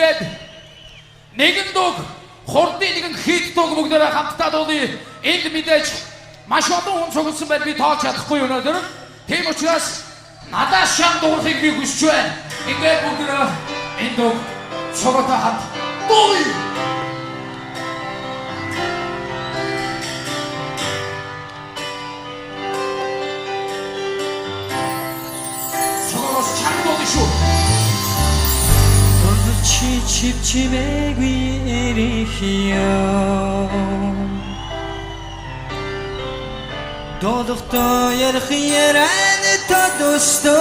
ингээд нэгэн дуг хурдын нэгэн хит дуг бүгдээрээ хамтдаа дуулъя. Энд мэдээж маш олон хүн цугласан байл би тоолж чадахгүй өнөөдөр. Тийм учраас надаас шам дуурахыг би хүсэж байна. Ингээд бүгдээрээ энэ дуг цуглаад хамт дуулъя. Чипчимэгвирихио Додохто ярхиерэн тадусто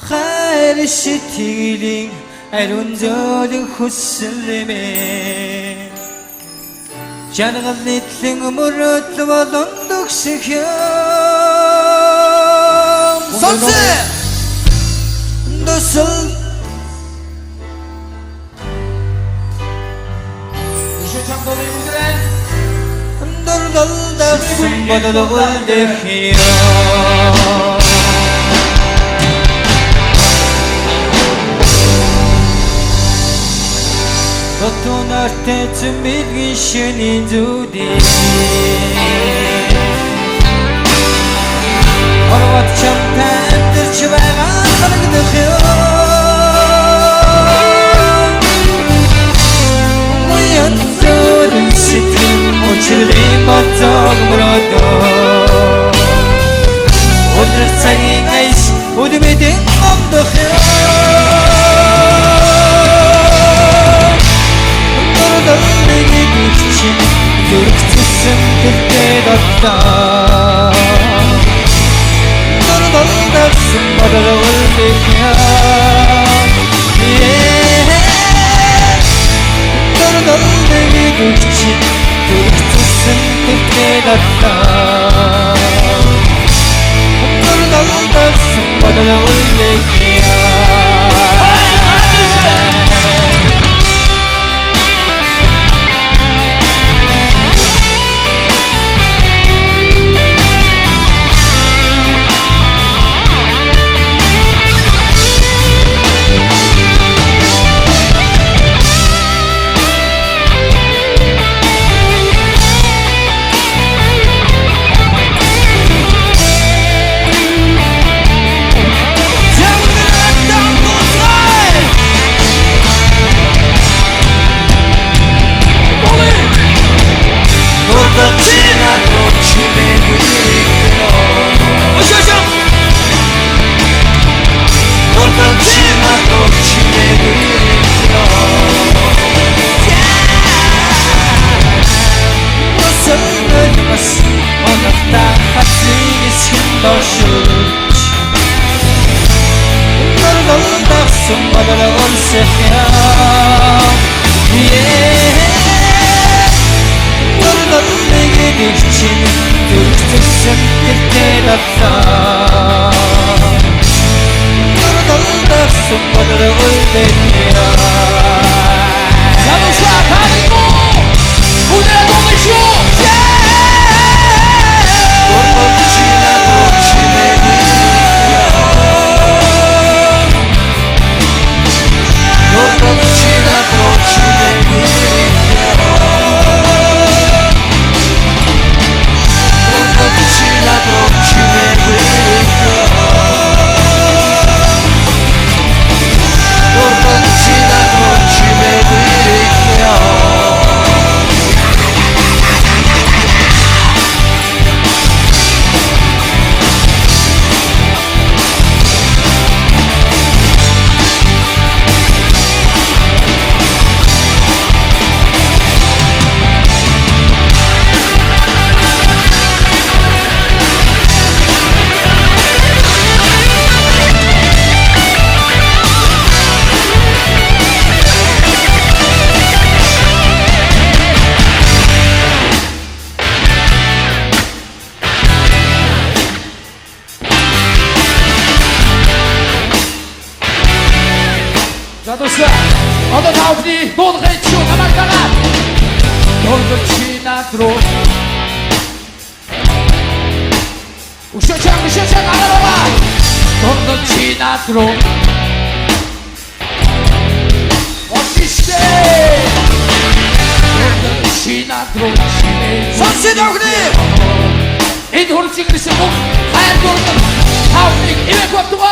Хайр сэтгэлийн ариун зөөлөн хүсэлмэ Жаргал нийтлэн мөрөдл болон дөгсөхөө Сонце! Досол Еще чем долго играть? Дордолда сумбадо улдехио Дотонарте цумилгишени зуди Орват чамтан дэрчвэган харагдахё Муян зөрөн сэтгэн учрын боцог мөрөдөө Өдөр цагийн айс өдмөдөн амдахё Дордолыг иччин зүрхцсэн тэртээ доттоо Дордолдагсан бодол үлдэхья Дордолыг иччин зүрхцсэн тэртээ доттоо Дордолдагсан бодол үлдэхья Одоо таавны дуулахыг шүү намайг дагаад Дөрвөн чи над руу Ушачаа арава Дөрвөн 지나도록 어디시대 지나도록 선수다 형님. 이 노래 찍으시면 하얀 노래는 하우닉 1회 동안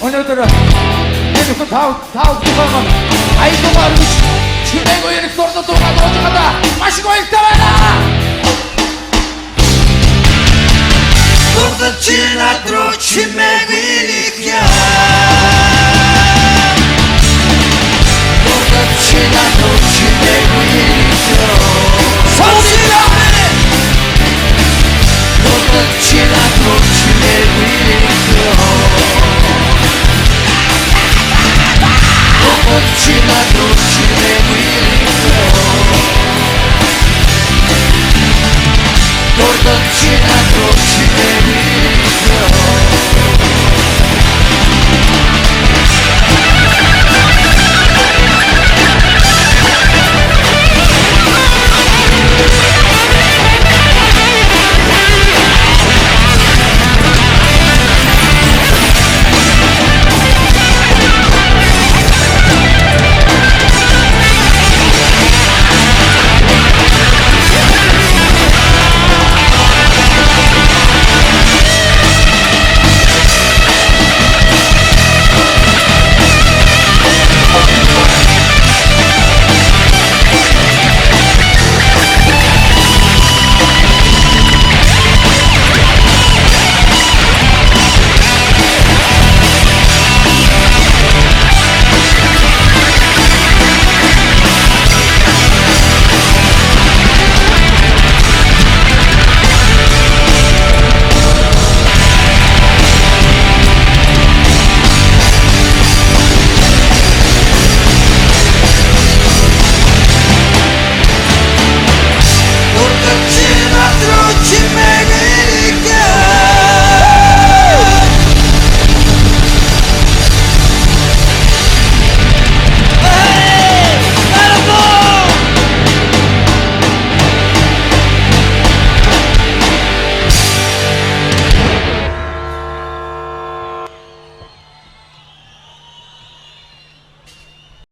오늘들은 계속 다음 주간은 아이고 마르고 치매고 이렇게 떨어져 돌아도 어쩌간다 마시고 있다마나 모두 지나도록 치매기니까 모두 지나도록 치매기니까 선수다 모두 지나도록 치매기니까 모두 지나도록